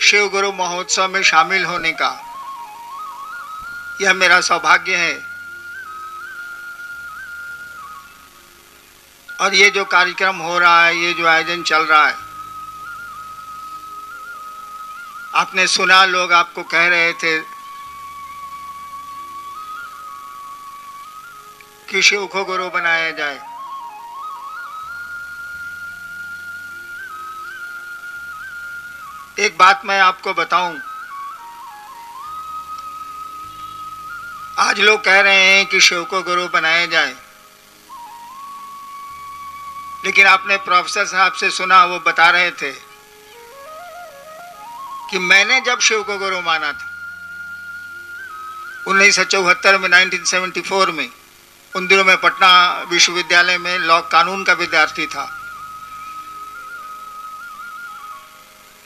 शिव गुरु महोत्सव में शामिल होने का। यह मेरा सौभाग्य है। और ये जो कार्यक्रम हो रहा है, ये जो आयोजन चल रहा है, आपने सुना, लोग आपको कह रहे थे कि शिव को गुरु बनाया जाए। एक बात मैं आपको बताऊं, आज लोग कह रहे हैं कि शिव को गुरु बनाया जाए, लेकिन आपने प्रोफेसर साहब से सुना, वो बता रहे थे कि मैंने जब शिव को गुरु माना था 1974 में, 1974 में, उन दिनों में पटना विश्वविद्यालय में लॉ कानून का विद्यार्थी था।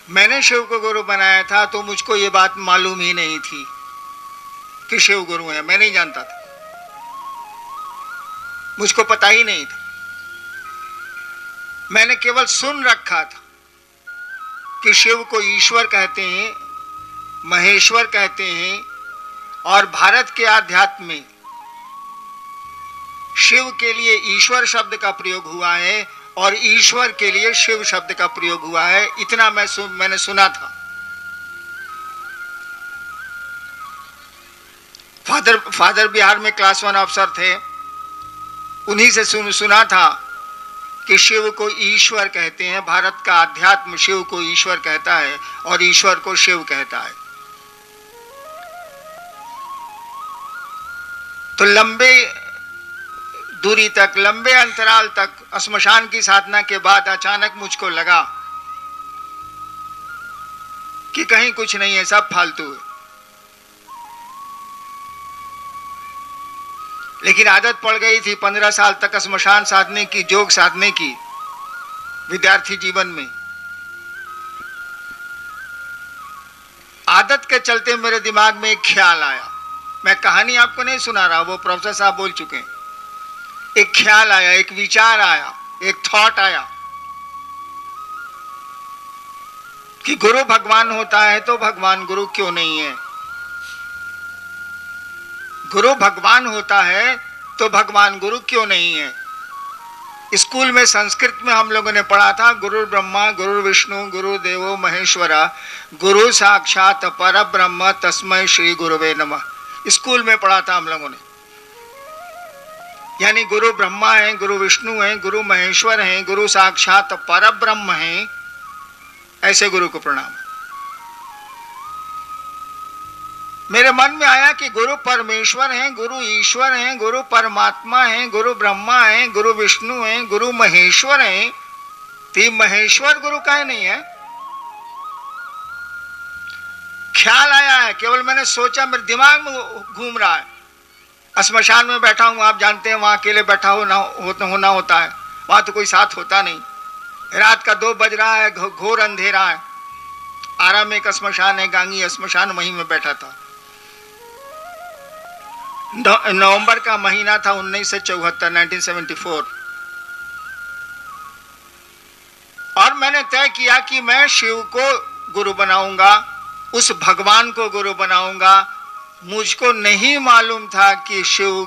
मैंने शिव को गुरु बनाया था तो मुझको ये बात मालूम ही नहीं थी कि शिव गुरु है। मैं नहीं जानता था, मुझको पता ही नहीं था। मैंने केवल सुन रखा था कि शिव को ईश्वर कहते हैं, महेश्वर कहते हैं, और भारत के आध्यात्म में शिव के लिए ईश्वर शब्द का प्रयोग हुआ है और ईश्वर के लिए शिव शब्द का प्रयोग हुआ है। इतना मैंने सुना था। फादर बिहार में क्लास 1 अफसर थे, उन्हीं से सुना था कि शिव को ईश्वर कहते हैं। भारत का अध्यात्म शिव को ईश्वर कहता है और ईश्वर को शिव कहता है। तो लंबे दूरी तक, लंबे अंतराल तक श्मशान की साधना के बाद अचानक मुझको लगा कि कहीं कुछ नहीं है, सब फालतू है। लेकिन आदत पड़ गई थी 15 साल तक श्मशान साधने की, योग साधने की, विद्यार्थी जीवन में। आदत के चलते मेरे दिमाग में एक ख्याल आया। मैं कहानी आपको नहीं सुना रहा, वो प्रोफेसर साहब बोल चुके हैं। एक ख्याल आया, एक विचार आया, एक थॉट आया कि गुरु भगवान होता है तो भगवान गुरु क्यों नहीं है? गुरु भगवान होता है तो भगवान गुरु क्यों नहीं है? स्कूल में संस्कृत में हम लोगों ने पढ़ा था, गुरु ब्रह्मा गुरु विष्णु गुरु देवो महेश्वरा गुरु साक्षात पर ब्रह्म तस्मै श्री गुरुवे नमः। स्कूल में पढ़ा था हम लोगों ने। यानी गुरु ब्रह्मा है, गुरु विष्णु है, गुरु महेश्वर है, गुरु साक्षात पर ब्रह्म है, ऐसे गुरु को प्रणाम। मेरे मन में आया कि गुरु परमेश्वर हैं, गुरु ईश्वर हैं, गुरु परमात्मा हैं, गुरु ब्रह्मा हैं, गुरु विष्णु हैं, गुरु महेश्वर हैं, तो महेश्वर गुरु काहे नहीं है? ख्याल आया है, केवल मैंने सोचा, मेरे दिमाग में घूम रहा है। श्मशान में बैठा हूं, आप जानते हैं, वहां अकेले बैठा होना होता है, वहां तो कोई साथ होता नहीं। रात का 2 बज रहा है, घोर अंधेरा है। आरा में एक श्मशान है, गांगी श्मशान, वहीं में बैठा था। नवंबर का महीना था 1974, 1974। और मैंने तय किया कि मैं शिव को गुरु बनाऊंगा, उस भगवान को गुरु बनाऊंगा। मुझको नहीं मालूम था कि शिव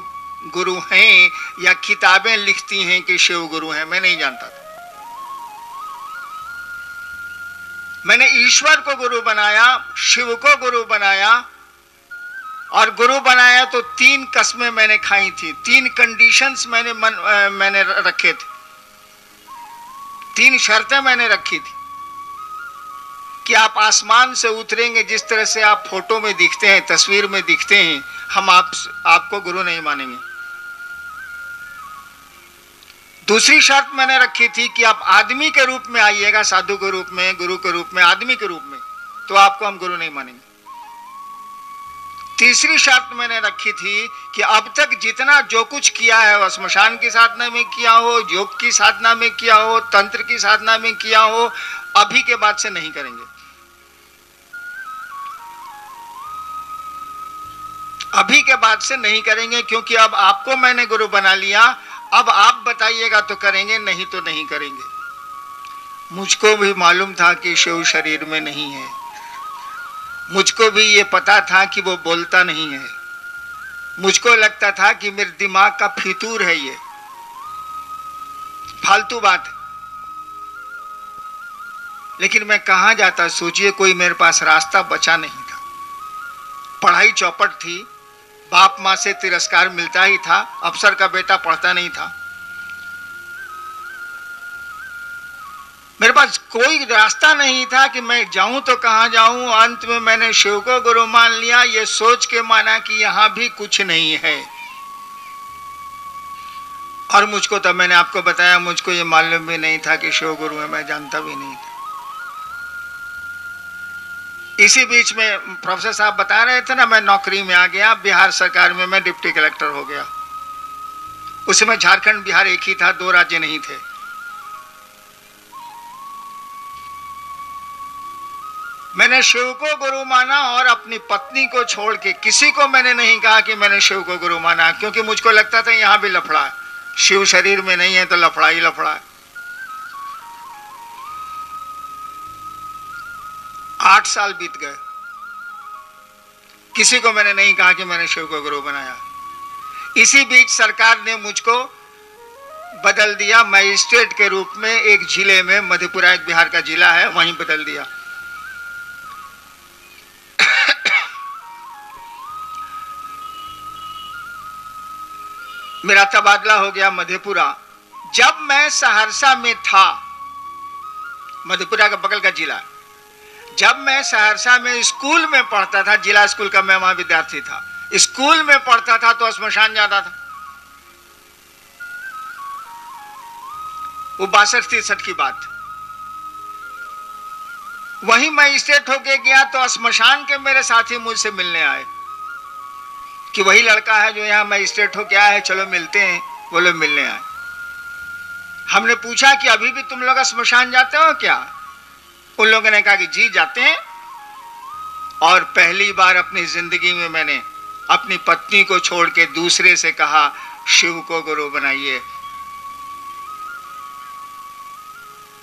गुरु हैं या किताबें लिखती हैं कि शिव गुरु हैं, मैं नहीं जानता था। मैंने ईश्वर को गुरु बनाया, शिव को गुरु बनाया, और गुरु बनाया तो 3 कस्में मैंने खाई थी, 3 कंडीशंस मैंने रखे थे, 3 शर्तें मैंने रखी थी कि आप आसमान से उतरेंगे, जिस तरह से आप फोटो में दिखते हैं, तस्वीर में दिखते हैं, हम आपको गुरु नहीं मानेंगे। दूसरी शर्त मैंने रखी थी कि आप आदमी के रूप में आइएगा, साधु के रूप में, गुरु के रूप में, आदमी के रूप में, तो आपको हम गुरु नहीं मानेंगे। तीसरी शर्त मैंने रखी थी कि अब तक जितना जो कुछ किया है, वो श्मशान की साधना में किया हो, योग की साधना में किया हो, तंत्र की साधना में किया हो, अभी के बाद से नहीं करेंगे। अभी के बाद से नहीं करेंगे, क्योंकि अब आपको मैंने गुरु बना लिया। अब आप बताइएगा तो करेंगे, नहीं तो नहीं करेंगे। मुझको भी मालूम था कि शिव शरीर में नहीं है, मुझको भी ये पता था कि वो बोलता नहीं है। मुझको लगता था कि मेरे दिमाग का फितूर है, ये फालतू बात है। लेकिन मैं कहां जाता, सोचिए, कोई मेरे पास रास्ता बचा नहीं था। पढ़ाई चौपट थी, बाप मां से तिरस्कार मिलता ही था, अफसर का बेटा पढ़ता नहीं था। मेरे पास कोई रास्ता नहीं था कि मैं जाऊं तो कहां जाऊं। अंत में मैंने शिव को गुरु मान लिया, ये सोच के माना कि यहां भी कुछ नहीं है। और मुझको, तब मैंने आपको बताया, मुझको ये मालूम भी नहीं था कि शिव गुरु है, मैं जानता भी नहीं था। इसी बीच में प्रोफेसर साहब बता रहे थे ना, मैं नौकरी में आ गया, बिहार सरकार में मैं डिप्टी कलेक्टर हो गया। उस समय झारखंड बिहार एक ही था, दो राज्य नहीं थे। मैंने शिव को गुरु माना और अपनी पत्नी को छोड़ के किसी को मैंने नहीं कहा कि मैंने शिव को गुरु माना, क्योंकि मुझको लगता था यहां भी लफड़ा है। शिव शरीर में नहीं है तो लफड़ा ही लफड़ा है। 8 साल बीत गए, किसी को मैंने नहीं कहा कि मैंने शिव को गुरु बनाया। इसी बीच सरकार ने मुझको बदल दिया मजिस्ट्रेट के रूप में, एक जिले में, मधेपुरा एक बिहार का जिला है, वहीं बदल दिया। मेरा तबादला हो गया मधेपुरा। जब मैं सहरसा में था, मधेपुरा का बगल का जिला, जब मैं सहरसा में स्कूल में पढ़ता था, जिला स्कूल का मैं वहां विद्यार्थी था, स्कूल में पढ़ता था तो श्मशान जाता था। वो 62-63 की बात। वहीं मैं स्टेट होके गया तो श्मशान के मेरे साथी मुझसे मिलने आए कि वही लड़का है जो यहाँ मजिस्ट्रेट हो, क्या है, चलो मिलते हैं। वो लोग मिलने आए। हमने पूछा कि अभी भी तुम लोग श्मशान जाते हो क्या? उन लोगों ने कहा कि जी जाते हैं। और पहली बार अपनी जिंदगी में मैंने अपनी पत्नी को छोड़ के दूसरे से कहा शिव को गुरु बनाइए।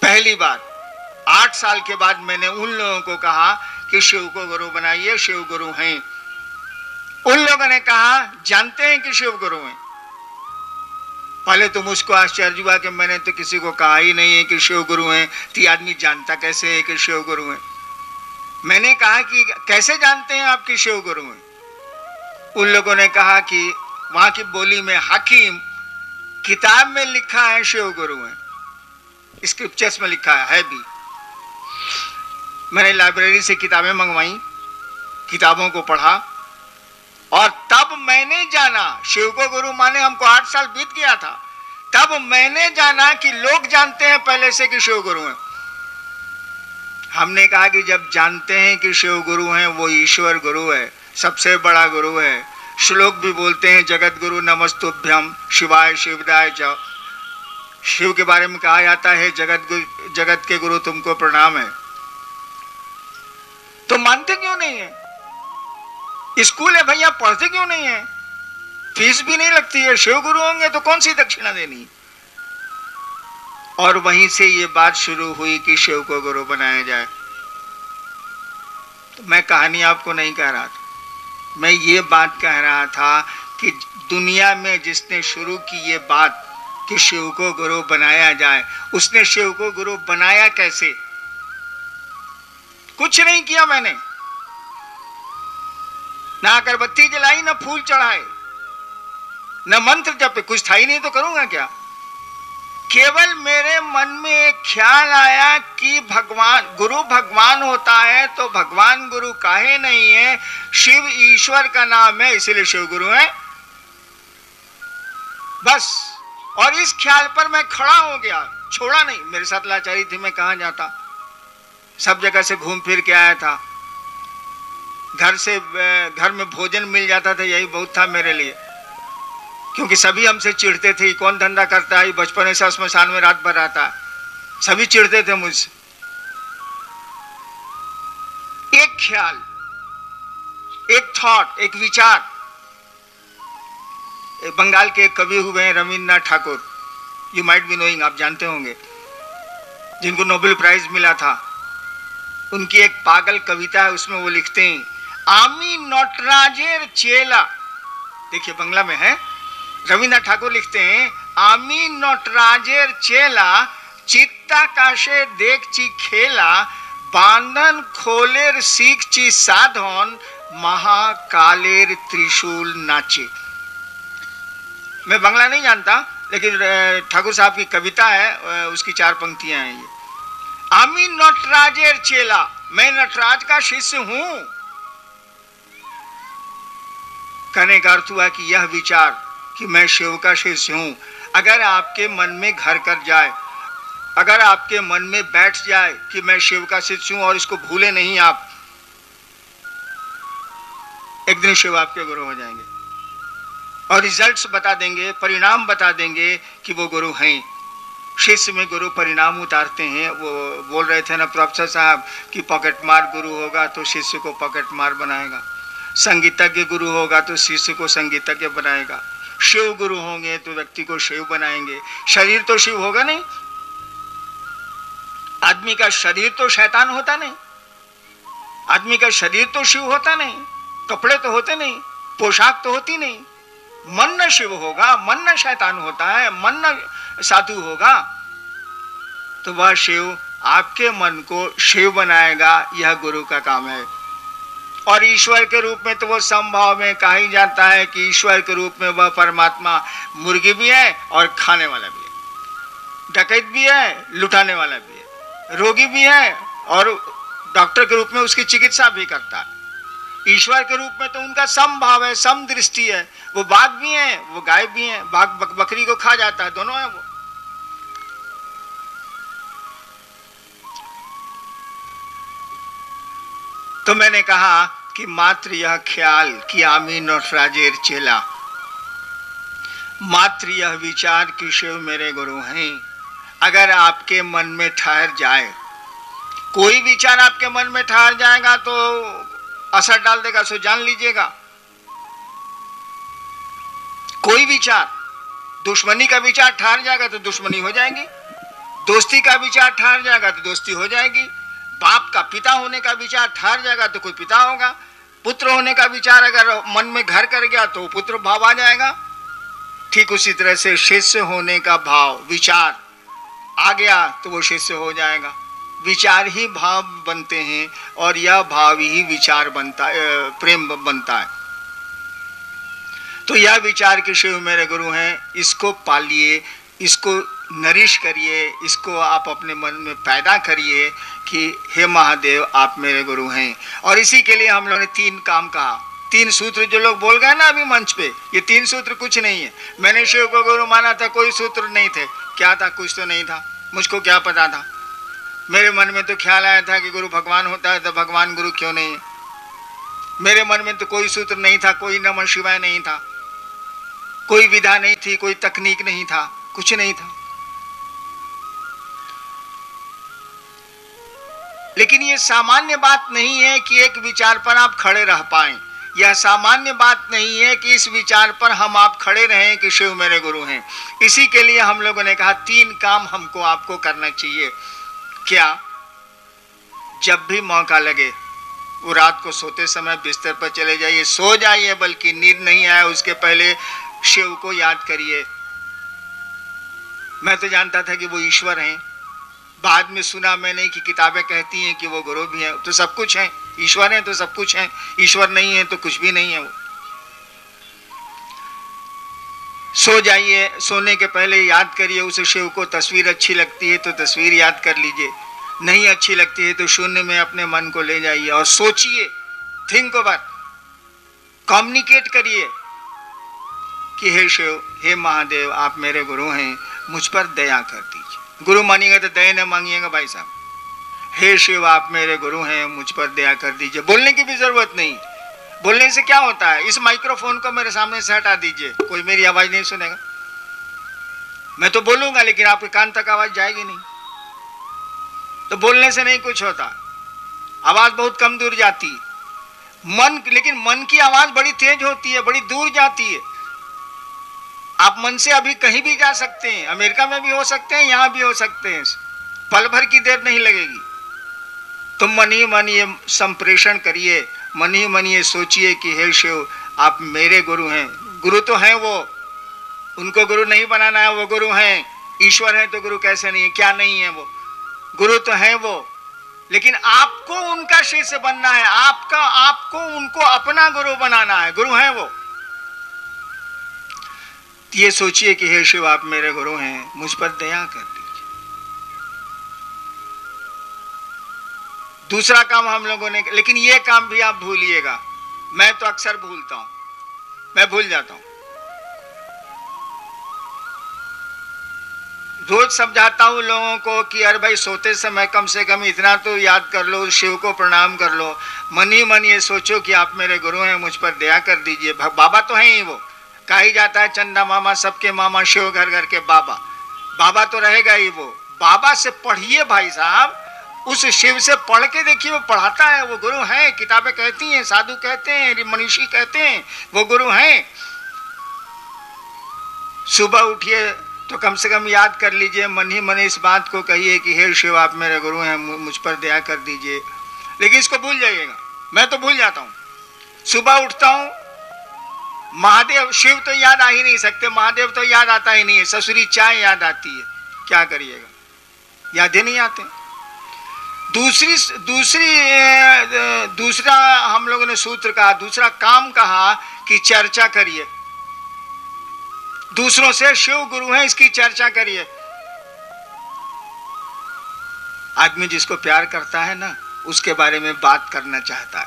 पहली बार 8 साल के बाद मैंने उन लोगों को कहा कि शिव को गुरु बनाइए, शिव गुरु हैं। उन लोगों ने कहा जानते हैं कि शिव गुरु हैं। पहले तो मुझको आश्चर्य हुआ कि मैंने तो किसी को कहा ही नहीं है कि शिव गुरु हैं, तो आदमी जानता कैसे है कि शिव गुरु हैं। मैंने कहा कि कैसे जानते हैं आप कि शिव गुरु हैं? उन लोगों ने कहा कि वहां की बोली में, हकीम, किताब में लिखा है शिव गुरु हैं, स्क्रिप्चर्स में लिखा है भी। मैंने लाइब्रेरी से किताबें मंगवाई, किताबों को पढ़ा और तब मैंने जाना शिव को गुरु माने। हमको 8 साल बीत गया था, तब मैंने जाना कि लोग जानते हैं पहले से कि शिव गुरु हैं। हमने कहा कि जब जानते हैं कि शिव गुरु हैं, वो ईश्वर गुरु है, सबसे बड़ा गुरु है। श्लोक भी बोलते हैं, जगत गुरु नमस्तुभ्यम शिवाय शिवदाय च। शिव के बारे में कहा जाता है, जगत के गुरु तुमको प्रणाम है। तो मानते क्यों नहीं है? स्कूल है भैया, पढ़ते क्यों नहीं है? फीस भी नहीं लगती है, शिव गुरु होंगे तो कौन सी दक्षिणा देनी? और वहीं से ये बात शुरू हुई कि शिव को गुरु बनाया जाए। तो मैं कहानी आपको नहीं कह रहा था, मैं ये बात कह रहा था कि दुनिया में जिसने शुरू की ये बात कि शिव को गुरु बनाया जाए, उसने शिव को गुरु बनाया कैसे? कुछ नहीं किया मैंने, ना अगरबत्ती जलाई, ना फूल चढ़ाए, ना मंत्र जपे, कुछ था ही नहीं तो करूंगा क्या? केवल मेरे मन में एक ख्याल आया कि भगवान गुरु भगवान होता है तो भगवान गुरु काहे नहीं है? शिव ईश्वर का नाम है, इसीलिए शिव गुरु है, बस। और इस ख्याल पर मैं खड़ा हो गया, छोड़ा नहीं। मेरे साथ लाचारी थी, मैं कहां जाता, सब जगह से घूम फिर के आया था। घर में भोजन मिल जाता था, यही बहुत था मेरे लिए, क्योंकि सभी हमसे चिढ़ते थे, कौन धंधा करता है, बचपन से श्मशान में रात भर रहता है, सभी चिढ़ते थे मुझसे। एक ख्याल, एक थॉट, एक विचार। बंगाल के एक कवि हुए हैं Rabindranath Thakur, you might be knowing, आप जानते होंगे, जिनको नोबेल प्राइज मिला था। उनकी एक पागल कविता है, उसमें वो लिखते हैं, आमी नटराजेर चेला। देखिए बंगला में है, रविन्द्रनाथ ठाकुर लिखते हैं, आमी नटराजेर चेला, चित्ताकाशे देखची खेला, बांधन खोलेर सीखची साधन, महाकालेर त्रिशूल नाचे। मैं बंगला नहीं जानता, लेकिन ठाकुर साहब की कविता है, उसकी 4 पंक्तियां हैं ये। आमी नटराजेर चेला, मैं नटराज का शिष्य हूं। कहने का अर्थ हुआ कि यह विचार कि मैं शिव का शिष्य हूं, अगर आपके मन में घर कर जाए, अगर आपके मन में बैठ जाए कि मैं शिव का शिष्य हूं और इसको भूले नहीं आप, एक दिन शिव आपके गुरु हो जाएंगे और रिजल्ट्स बता देंगे, परिणाम बता देंगे कि वो गुरु हैं। शिष्य में गुरु परिणाम उतारते हैं। वो बोल रहे थे ना प्रोफेसर साहब कि पॉकेट मार गुरु होगा तो शिष्य को पॉकेट मार बनाएगा, संगीतज्ञ गुरु होगा तो शिष्य को संगीतज्ञ बनाएगा, शिव गुरु होंगे तो व्यक्ति को शिव बनाएंगे। शरीर तो शिव होगा नहीं, आदमी का शरीर तो शैतान होता नहीं, आदमी का शरीर तो शिव होता नहीं, कपड़े तो होते नहीं, पोशाक तो होती नहीं। मन न शिव होगा, मन न शैतान होता है, मन न साधु होगा, तो वह शिव आपके मन को शिव बनाएगा। यह गुरु का काम है। और ईश्वर के रूप में तो वो संभाव में कहा ही जाता है कि ईश्वर के रूप में वह परमात्मा मुर्गी भी है और खाने वाला भी है, डकैत भी है, लुटाने वाला भी है, रोगी भी है और डॉक्टर के रूप में उसकी चिकित्सा भी करता है। ईश्वर के रूप में तो उनका समभाव है, समदृष्टि है। वो बाघ भी है, वो गाय भी है, बाघ बकरी को खा जाता है, दोनों है वो। तो मैंने कहा कि मात्र यह ख्याल कि आमी नटराजेर चेला, मात्र यह विचार कि शिव मेरे गुरु हैं, अगर आपके मन में ठहर जाए, कोई विचार आपके मन में ठहर जाएगा तो असर डाल देगा, सो जान लीजिएगा। कोई विचार, दुश्मनी का विचार ठहर जाएगा तो दुश्मनी हो जाएगी, दोस्ती का विचार ठहर जाएगा तो दोस्ती हो जाएगी, बाप का पिता होने का विचार ठहर जाएगा तो कोई पिता होगा, पुत्र होने का विचार अगर मन में घर कर गया तो पुत्र भाव आ जाएगा। ठीक उसी तरह से शिष्य होने का भाव, विचार आ गया तो वो शिष्य हो जाएगा। विचार ही भाव बनते हैं और यह भाव ही विचार बनता है, प्रेम बनता है। तो यह विचार कि शिव मेरे गुरु हैं, इसको पालिए, इसको नरिश करिए, इसको आप अपने मन में पैदा करिए कि हे महादेव आप मेरे गुरु हैं। और इसी के लिए हम लोगों ने 3 काम कहा, 3 सूत्र जो लोग बोल गए ना अभी मंच पे, ये 3 सूत्र कुछ नहीं है। मैंने शिव को गुरु माना था, कोई सूत्र नहीं थे। क्या था? कुछ तो नहीं था, मुझको क्या पता था। मेरे मन में तो ख्याल आया था कि गुरु भगवान होता है तो भगवान गुरु क्यों नहीं है। मेरे मन में तो कोई सूत्र नहीं था, कोई नमः शिवाय नहीं था, कोई विधा नहीं थी, कोई तकनीक नहीं था, कुछ नहीं था। लेकिन ये सामान्य बात नहीं है कि एक विचार पर आप खड़े रह पाएं। यह सामान्य बात नहीं है कि इस विचार पर हम आप खड़े रहें कि शिव मेरे गुरु हैं। इसी के लिए हम लोगों ने कहा 3 काम हमको आपको करना चाहिए। क्या? जब भी मौका लगे वो रात को सोते समय बिस्तर पर चले जाइए, सो जाइए, बल्कि नींद नहीं आए उसके पहले शिव को याद करिए। मैं तो जानता था कि वो ईश्वर हैं, बाद में सुना मैंने कि किताबें कहती हैं कि वो गुरु भी हैं। तो सब कुछ है, ईश्वर है तो सब कुछ है, ईश्वर नहीं है तो कुछ भी नहीं है। वो सो जाइए, सोने के पहले याद करिए उस शिव को। तस्वीर अच्छी लगती है तो तस्वीर याद कर लीजिए, नहीं अच्छी लगती है तो शून्य में अपने मन को ले जाइए और सोचिए, थिंक ओवर, कम्युनिकेट करिए कि हे शिव, हे महादेव आप मेरे गुरु हैं, मुझ पर दया कर दीजिए। गुरु मानिएगा तो दया न मांगिएगा भाई साहब। हे शिव आप मेरे गुरु हैं, मुझ पर दया कर दीजिए। बोलने की भी जरूरत नहीं। बोलने से क्या होता है? इस माइक्रोफोन को मेरे सामने से हटा दीजिए, कोई मेरी आवाज नहीं सुनेगा। मैं तो बोलूंगा लेकिन आपके कान तक आवाज जाएगी नहीं। तो बोलने से नहीं कुछ होता, आवाज बहुत कम दूर जाती है। लेकिन मन की आवाज बड़ी तेज होती है, बड़ी दूर जाती है। आप मन से अभी कहीं भी जा सकते हैं, अमेरिका में भी हो सकते हैं, यहां भी हो सकते हैं, पल भर की देर नहीं लगेगी। तुम मन ही मन ये संप्रेषण करिए, मन ही मन ये सोचिए कि हे शिव आप मेरे गुरु हैं। गुरु तो हैं वो, उनको गुरु नहीं बनाना है, वो गुरु हैं। ईश्वर है तो गुरु कैसे नहीं है, क्या नहीं है, वो गुरु तो हैं वो, लेकिन आपको उनका शिष्य बनना है, आपको उनको अपना गुरु बनाना है। गुरु हैं वो। ये सोचिए कि हे शिव आप मेरे गुरु हैं, मुझ पर दया कर दीजिए। दूसरा काम हम लोगों ने, लेकिन ये काम भी आप भूलिएगा। मैं तो अक्सर भूलता हूं, मैं भूल जाता हूं। रोज समझाता हूं लोगों को कि अरे भाई सोते समय कम से कम इतना तो याद कर लो, शिव को प्रणाम कर लो, मन ही मन ये सोचो कि आप मेरे गुरु हैं, मुझ पर दया कर दीजिए। बाबा तो हैं ही वो, कहा ही जाता है चंदा मामा सबके मामा, शिव घर घर के बाबा। बाबा तो रहेगा ही वो। बाबा से पढ़िए भाई साहब, उस शिव से पढ़ के देखिए, वो पढ़ाता है, वो गुरु हैं। किताबें कहती हैं, साधु कहते हैं, मनीषी कहते हैं, वो गुरु हैं। सुबह उठिए तो कम से कम याद कर लीजिए, मन ही मन इस बात को कहिए कि हे शिव आप मेरे गुरु हैं, मुझ पर दया कर दीजिए। लेकिन इसको भूल जाइएगा, मैं तो भूल जाता हूं। सुबह उठता हूं, महादेव, शिव तो याद आ ही नहीं सकते, महादेव तो याद आता ही नहीं है, ससुरी चाय याद आती है, क्या करिएगा, याद ही नहीं आते। दूसरा हम लोगों ने सूत्र कहा, दूसरा काम कहा कि चर्चा करिए, दूसरों से शिव गुरु हैं इसकी चर्चा करिए। आदमी जिसको प्यार करता है ना, उसके बारे में बात करना चाहता है,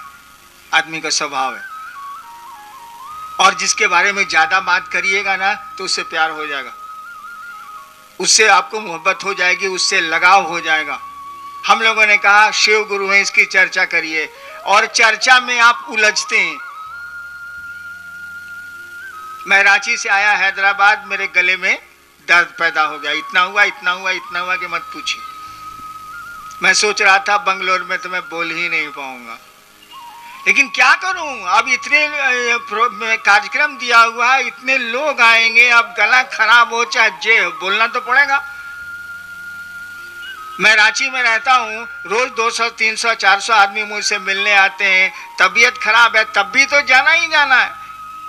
आदमी का स्वभाव है। और जिसके बारे में ज्यादा बात करिएगा ना तो उससे प्यार हो जाएगा, उससे आपको मोहब्बत हो जाएगी, उससे लगाव हो जाएगा। हम लोगों ने कहा शिव गुरु हैं इसकी चर्चा करिए, और चर्चा में आप उलझते हैं। मैं रांची से आया हैदराबाद, मेरे गले में दर्द पैदा हो गया, इतना हुआ कि मत पूछिए। मैं सोच रहा था बंगलोर में तो मैं बोल ही नहीं पाऊंगा, लेकिन क्या करूं, अब इतने कार्यक्रम दिया हुआ है, इतने लोग आएंगे, अब गला खराब हो चाहे जे हो, बोलना तो पड़ेगा। मैं रांची में रहता हूं, रोज 200, 300, 400 आदमी मुझसे मिलने आते हैं। तबीयत खराब है तब भी तो जाना ही जाना है,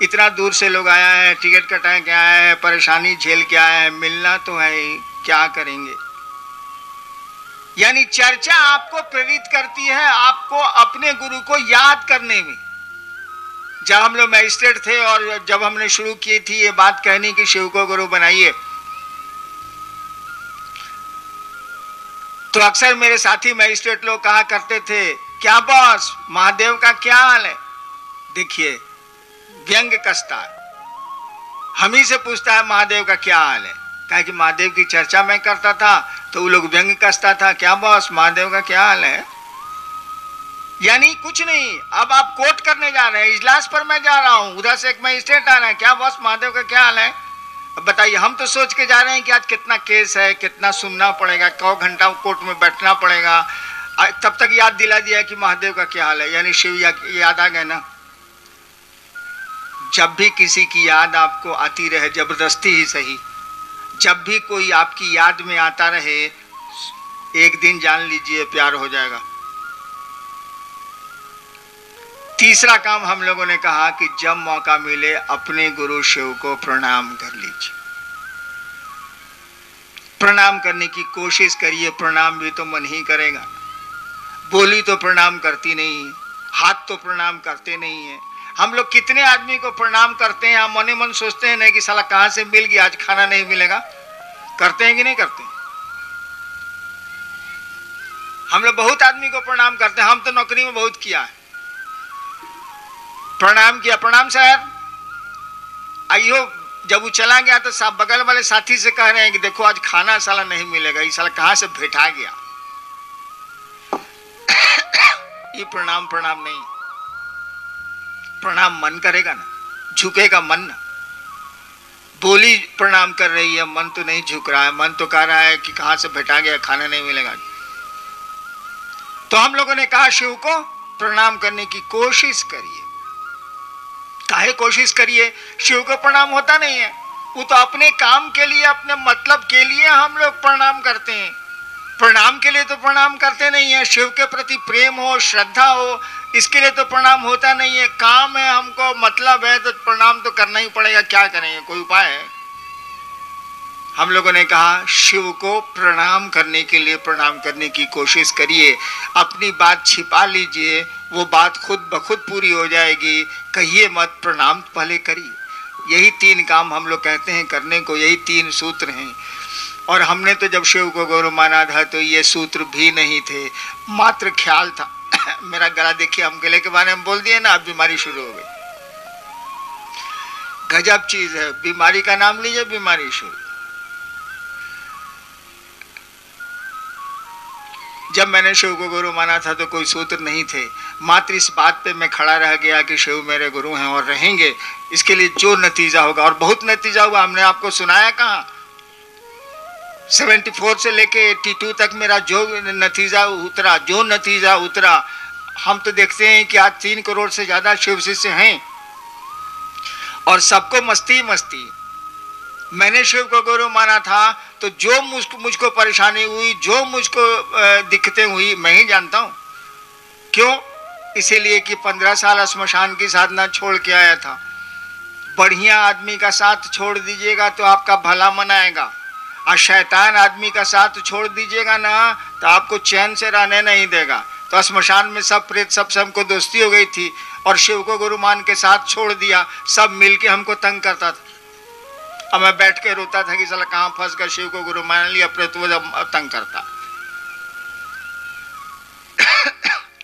इतना दूर से लोग आया है, टिकट कटा के आया है, परेशानी झेल के आया है, मिलना तो है ही, क्या करेंगे। यानी चर्चा आपको प्रेरित करती है, आपको अपने गुरु को याद करने में। जब हम लोग मैजिस्ट्रेट थे और जब हमने शुरू की थी ये बात कहनी कि शिव को गुरु बनाइए, तो अक्सर मेरे साथी मैजिस्ट्रेट लोग कहा करते थे, क्या बॉस महादेव का क्या हाल है। देखिए व्यंग कसता है, हम ही से पूछता है महादेव का क्या हाल है, कहा कि महादेव की चर्चा मैं करता था तो वो लोग व्यंग कसता था, क्या बॉस महादेव का क्या हाल है। यानी कुछ नहीं, अब आप कोर्ट करने जा रहे हैं, इजलास पर मैं जा रहा हूं, उधर से एक मैजिस्ट्रेट आ रहा है, क्या बॉस महादेव का क्या हाल है। अब बताइए, हम तो सोच के जा रहे हैं कि आज कितना केस है, कितना सुनना पड़ेगा, कौ घंटा कोर्ट में बैठना पड़ेगा, तब तक याद दिला दिया कि महादेव का क्या हाल है, यानी शिव याद आ गए ना। जब भी किसी की याद आपको आती रहे, जबरदस्ती ही सही, जब भी कोई आपकी याद में आता रहे, एक दिन जान लीजिए प्यार हो जाएगा। तीसरा काम हम लोगों ने कहा कि जब मौका मिले अपने गुरु शिव को प्रणाम कर लीजिए, प्रणाम करने की कोशिश करिए। प्रणाम भी तो मन ही करेगा, बोली तो प्रणाम करती नहीं, हाथ तो प्रणाम करते नहीं है। हम लोग कितने आदमी को प्रणाम करते हैं, हम मने मन सोचते हैं नहीं कि साला कहां से मिल गया, आज खाना नहीं मिलेगा। करते हैं कि नहीं करते? हम लोग बहुत आदमी को प्रणाम करते हैं, हम तो नौकरी में बहुत किया है, प्रणाम किया, प्रणाम सर आइयो। जब वो चला गया तो साहब बगल वाले साथी से कह रहे हैं कि देखो आज खाना साला नहीं मिलेगा, ये साला कहां से भेटा गया। ये प्रणाम नहीं, प्रणाम मन करेगा ना, झुकेगा मन ना। बोली प्रणाम कर रही है, मन तो नहीं झुक रहा है, मन तो कह रहा है कि कहां से भेटा गया, खाना नहीं मिलेगा। तो हम लोगों ने कहा शिव को प्रणाम करने की कोशिश करिए। काहे कोशिश करिए, शिव को प्रणाम होता नहीं है, वो तो अपने काम के लिए, अपने मतलब के लिए हम लोग प्रणाम करते हैं। प्रणाम के लिए तो प्रणाम करते नहीं है। शिव के प्रति प्रेम हो, श्रद्धा हो, इसके लिए तो प्रणाम होता नहीं है। काम है, हमको मतलब है, तो प्रणाम तो करना ही पड़ेगा, क्या करेंगे, कोई उपाय है? हम लोगों ने कहा शिव को प्रणाम करने के लिए प्रणाम करने की कोशिश करिए, अपनी बात छिपा लीजिए, वो बात खुद ब खुद पूरी हो जाएगी। कहिए मत, प्रणाम पहले करिए। यही 3 काम हम लोग कहते हैं करने को, यही 3 सूत्र हैं। और हमने तो जब शिव को गुरु माना था तो ये सूत्र भी नहीं थे, मात्र ख्याल था। मेरा गला देखिए, हम गले के बारे में बोल दिए ना, अब बीमारी शुरू हो गई। गजब चीज है, बीमारी का नाम लीजिए, बीमारी शुरू। जब मैंने शिव को गुरु माना था तो कोई सूत्र नहीं थे, मात्र इस बात पे मैं खड़ा रह गया कि शिव मेरे गुरु हैं और रहेंगे। इसके लिए जो नतीजा होगा, और बहुत नतीजा हुआ, हमने आपको सुनाया कहाँ। 74 से लेके 82 तक मेरा जो नतीजा उतरा, हम तो देखते हैं कि आज 3 करोड़ से ज्यादा शिव शिष्य हैं और सबको मस्ती मस्ती। मैंने शिव को गुरु माना था तो जो मुझको परेशानी हुई, जो मुझको दिक्कतें हुई, मैं ही जानता हूं। क्यों? इसीलिए कि 15 साल श्मशान की साधना छोड़ के आया था। बढ़िया आदमी का साथ छोड़ दीजिएगा तो आपका भला मनाएगा, और शैतान आदमी का साथ छोड़ दीजिएगा ना तो आपको चैन से रहने नहीं देगा। तो श्मशान में सब प्रेत सबसे हमको दोस्ती हो गई थी, और शिव को गुरु मान के साथ छोड़ दिया। सब मिलके हमको तंग करता था, और मैं बैठ के रोता था कि साला कहाँ फंस गया, शिव को गुरु मान लिया, प्रेत वो तंग करता।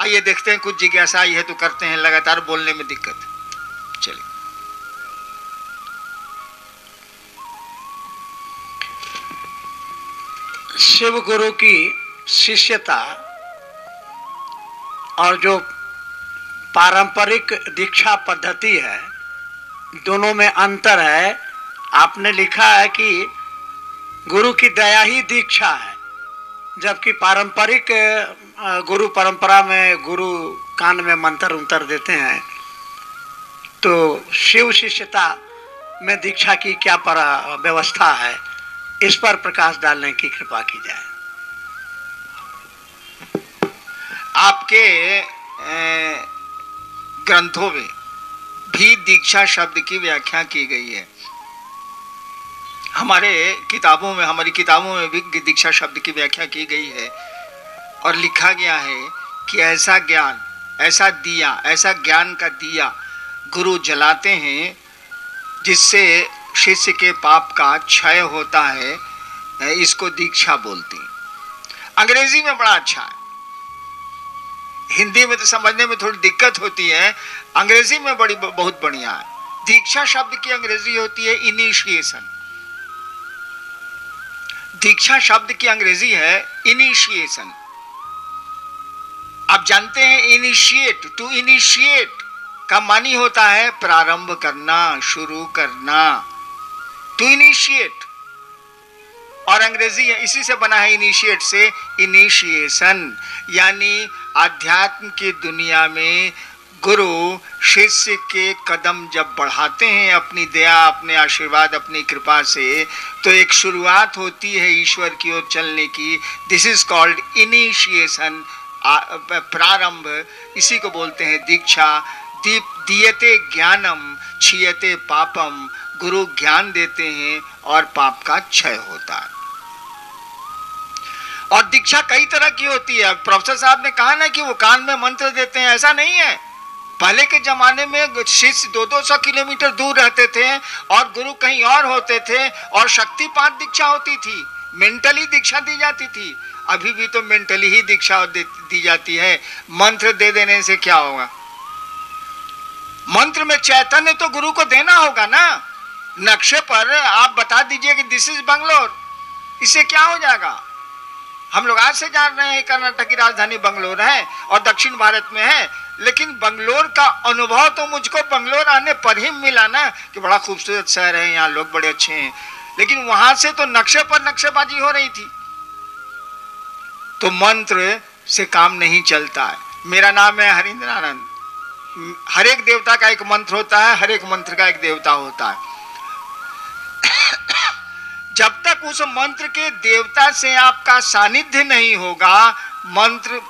आइए देखते हैं, कुछ जिज्ञासा आई है तो करते हैं, लगातार बोलने में दिक्कत। चलिए, शिव गुरु की शिष्यता और जो पारंपरिक दीक्षा पद्धति है, दोनों में अंतर है। आपने लिखा है कि गुरु की दया ही दीक्षा है, जबकि पारंपरिक गुरु परंपरा में गुरु कान में मंत्र उंतर देते हैं। तो शिव शिष्यता में दीक्षा की क्या व्यवस्था है, इस पर प्रकाश डालने की कृपा की जाए। आपके ग्रंथों में भी दीक्षा शब्द की व्याख्या की गई है। हमारी किताबों में भी दीक्षा शब्द की व्याख्या की गई है, और लिखा गया है कि ऐसा ज्ञान, ऐसा दिया, ऐसा ज्ञान का दिया गुरु जलाते हैं जिससे शिष्य के पाप का क्षय होता है। इसको दीक्षा बोलते हैं। अंग्रेजी में बड़ा अच्छा है, हिंदी में तो समझने में थोड़ी दिक्कत होती है, अंग्रेजी में बहुत बढ़िया है। दीक्षा शब्द की अंग्रेजी होती है इनिशिएशन। दीक्षा शब्द की अंग्रेजी है इनिशिएशन। आप जानते हैं इनिशिएट, टू इनिशिएट का मानी होता है प्रारंभ करना, शुरू करना, टू इनिशिएट। और अंग्रेजी इसी से बना है, इनिशिएट से इनिशिएशन, यानी आध्यात्म की दुनिया में गुरु शिष्य के कदम जब बढ़ाते हैं अपनी दया, अपने आशीर्वाद, अपनी कृपा से, तो एक शुरुआत होती है ईश्वर की ओर चलने की। दिस इज कॉल्ड इनिशिएशन, प्रारंभ। इसी को बोलते हैं दीक्षा। दीयते ज्ञानम क्षीयते पापम, गुरु ज्ञान देते हैं और पाप का क्षय होता है। और दीक्षा कई तरह की होती है। प्रोफेसर साहब ने कहा ना कि वो कान में मंत्र देते हैं, ऐसा नहीं है। पहले के जमाने में शिष्य 200-200 किलोमीटर दूर रहते थे और गुरु कहीं और होते थे, और शक्तिपात दीक्षा होती थी, मेंटली दीक्षा दी जाती थी। अभी भी तो मेंटली ही दीक्षा दी जाती है। मंत्र दे देने से क्या होगा? मंत्र में चैतन्य तो गुरु को देना होगा ना। नक्शे पर आप बता दीजिए कि दिस इज बंगलोर, इससे क्या हो जाएगा? हम लोग आज से जान रहे हैं कर्नाटक की राजधानी बंगलोर है और दक्षिण भारत में है, लेकिन बंगलोर का अनुभव तो मुझको बंगलोर आने पर ही मिला ना, कि बड़ा खूबसूरत शहर है, यहाँ लोग बड़े अच्छे हैं। लेकिन वहां से तो नक्शे पर नक्शेबाजी हो रही थी। तो मंत्र से काम नहीं चलता है। मेरा नाम है हरिंद्र आनंद। हर एक देवता का एक मंत्र होता है, हर एक मंत्र का एक देवता होता है। जब तक तक उस मंत्र के देवता से आपका सानिध्य नहीं होगा, मंत्र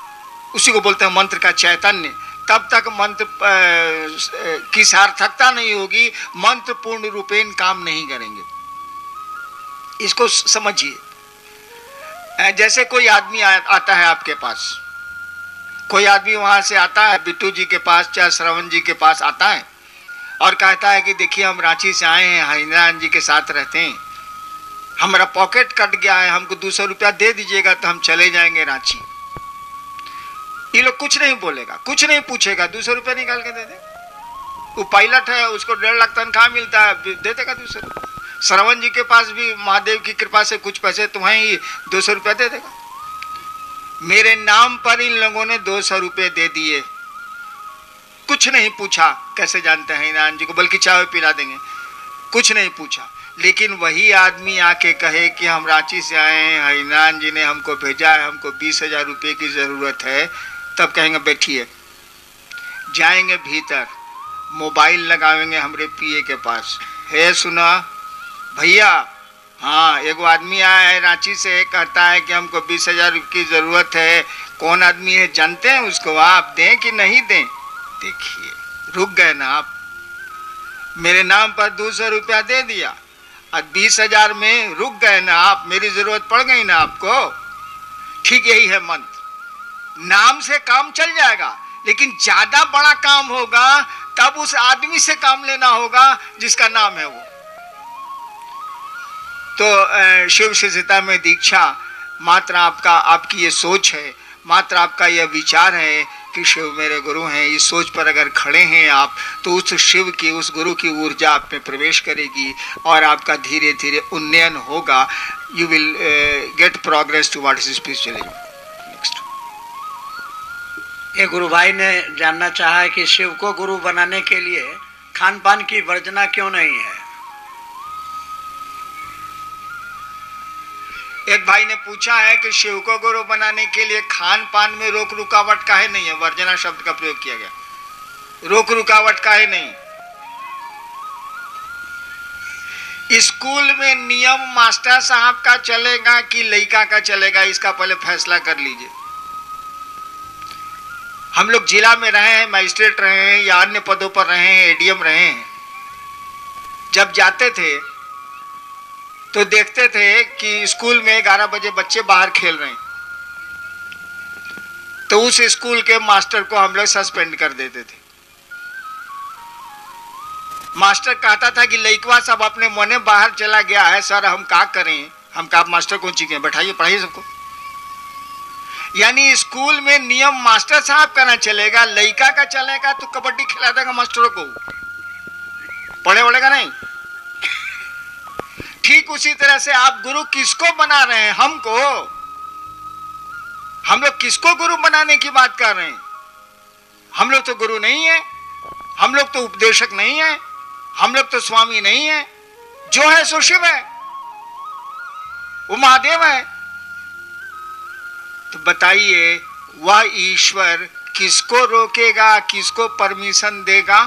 उसी को बोलते हैं मंत्र का चैतन्य, तब तक मंत्र की सार्थकता नहीं होगी, मंत्र पूर्ण रूपेण काम नहीं करेंगे। इसको समझिए। जैसे कोई आदमी आता है आपके पास, कोई आदमी वहां से आता है बिट्टू जी के पास, चाहे श्रवण जी के पास आता है और कहता है कि देखिए हम रांची से आए हैं, हरिनारायण जी के साथ रहते हैं, हमारा पॉकेट कट गया है, हमको 200 रुपया दे दीजिएगा तो हम चले जाएंगे रांची। ये लोग कुछ नहीं बोलेगा, कुछ नहीं पूछेगा, 200 रुपया निकाल के दे दे। वो पायलट है, उसको 1.5 लाख तनख्वाह मिलता है, दे देगा 200 रुपया। श्रवण जी के पास भी महादेव की कृपा से कुछ पैसे तुम्हें ही 200 रुपया दे देगा। मेरे नाम पर इन लोगों ने 200 रुपये दे दिए, कुछ नहीं पूछा, कैसे जानते हैं नारायण जी को, बल्कि चाय पिला देंगे, कुछ नहीं पूछा। लेकिन वही आदमी आके कहे कि हम रांची से आए हैं, हरिनारायण जी ने हमको भेजा है, हमको 20,000 रुपये की जरूरत है, तब कहेंगे बैठिए, जाएंगे भीतर, मोबाइल लगाएंगे हमारे पीए के पास, है सुना भैया, हाँ एगो आदमी आया है रांची से, कहता है कि हमको 20,000 की जरूरत है, कौन आदमी है जानते हैं उसको, आप दें कि नहीं दें? देखिए रुक गए ना आप, मेरे नाम पर 200 रुपया दे दिया और 20,000 में रुक गए ना आप, मेरी जरूरत पड़ गई ना आपको। ठीक यही है मंत्र, नाम से काम चल जाएगा, लेकिन ज्यादा बड़ा काम होगा तब उस आदमी से काम लेना होगा जिसका नाम है वो। तो शिव शिष्यता में दीक्षा मात्र आपकी ये सोच है, मात्र आपका यह विचार है कि शिव मेरे गुरु हैं, इस सोच पर अगर खड़े हैं आप, तो उस शिव की, उस गुरु की ऊर्जा आप में प्रवेश करेगी और आपका धीरे धीरे उन्नयन होगा। You will get progress to what is spiritualism. Next, ये गुरु भाई ने जानना चाहा है कि शिव को गुरु बनाने के लिए खान पान की वर्जना क्यों नहीं है। एक भाई ने पूछा है कि शिव को गुरु बनाने के लिए खान पान में रोक रुकावट काहे नहीं है, वर्जना शब्द का प्रयोग किया गया, रोक रुकावट काहे नहीं। स्कूल में नियम मास्टर साहब का चलेगा कि लड़का का चलेगा, इसका पहले फैसला कर लीजिए। हम लोग जिला में रहे हैं, मजिस्ट्रेट रहे हैं या अन्य पदों पर रहे हैं, एडीएम रहे हैं, जब जाते थे तो देखते थे कि स्कूल में 11 बजे बच्चे बाहर खेल रहे हैं, तो उस स्कूल के मास्टर को हम लोग सस्पेंड कर देते थे। मास्टर कहता था कि लइकवा सब अपने मने बाहर चला गया है, सर हम क्या करें, हम का मास्टर कौन चीज बैठाइए, पढ़ाइए सबको। यानी स्कूल में नियम मास्टर साहब का ना चलेगा, लइका का चलेगा तो कबड्डी खिला देगा मास्टरों को, पढ़े वढ़ेगा नहीं। ठीक उसी तरह से आप गुरु किसको बना रहे हैं, हमको, हम लोग किसको गुरु बनाने की बात कर रहे हैं। हम लोग तो गुरु नहीं है, हम लोग तो उपदेशक नहीं है, हम लोग तो स्वामी नहीं है, जो है सो शिव है, वो महादेव है। तो बताइए वह ईश्वर किसको रोकेगा, किसको परमिशन देगा,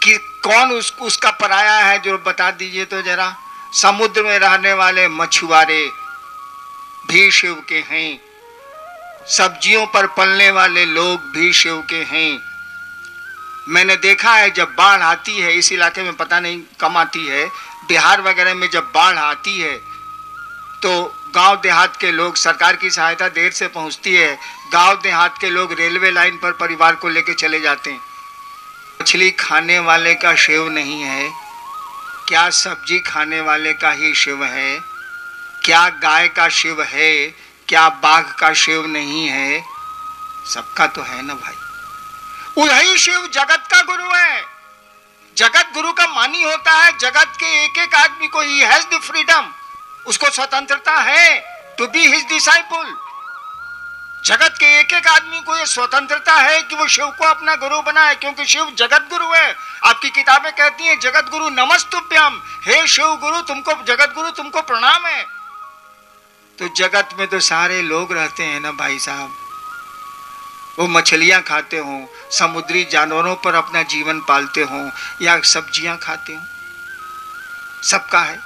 कि कौन उसका पराया है, जो बता दीजिए तो जरा। समुद्र में रहने वाले मछुआरे भी शिव के हैं, सब्जियों पर पलने वाले लोग भी शिव के हैं। मैंने देखा है जब बाढ़ आती है, इस इलाके में पता नहीं कम आती है, बिहार वगैरह में जब बाढ़ आती है तो गांव देहात के लोग, सरकार की सहायता देर से पहुंचती है, गांव देहात के लोग रेलवे लाइन पर परिवार को लेकर चले जाते हैं। मछली खाने वाले का शिव नहीं है क्या, सब्जी खाने वाले का ही शिव है क्या, गाय का शिव है क्या, बाघ का शिव नहीं है, सबका तो है ना भाई। वही शिव जगत का गुरु है, जगत गुरु का मानी होता है। जगत के एक एक आदमी को ही हैज द फ्रीडम, उसको स्वतंत्रता है टू बी हिज डिसाइपल। जगत के एक एक आदमी को ये स्वतंत्रता है कि वो शिव को अपना गुरु बनाए, क्योंकि शिव जगत गुरु है। आपकी किताबें कहती हैं जगत गुरु नमस्तुभ्यम, हे शिव गुरु तुमको, जगत गुरु तुमको प्रणाम है। तो जगत में तो सारे लोग रहते हैं ना भाई साहब, वो मछलियां खाते हों, समुद्री जानवरों पर अपना जीवन पालते हों या सब्जियां खाते हों, सबका है।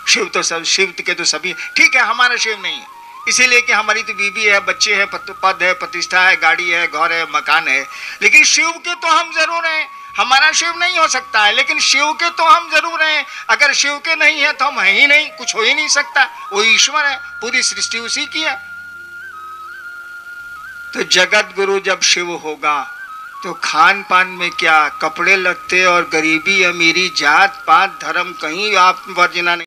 शिव के तो सभी ठीक है, हमारा शिव नहीं है, इसीलिए कि हमारी तो बीबी है, बच्चे हैं, पद है, प्रतिष्ठा है, गाड़ी है, घर है, मकान है, लेकिन शिव के तो हम जरूर हैं। हमारा शिव नहीं हो सकता है, लेकिन शिव के तो हम जरूर हैं। अगर शिव के नहीं है तो हम है ही नहीं, कुछ हो ही नहीं सकता। वो ईश्वर है, पूरी सृष्टि उसी की है। तो जगत गुरु जब शिव होगा तो खान पान में क्या, कपड़े लत्ते और गरीबी अमीरी, जात पात धर्म कहीं आप वर्जना नहीं।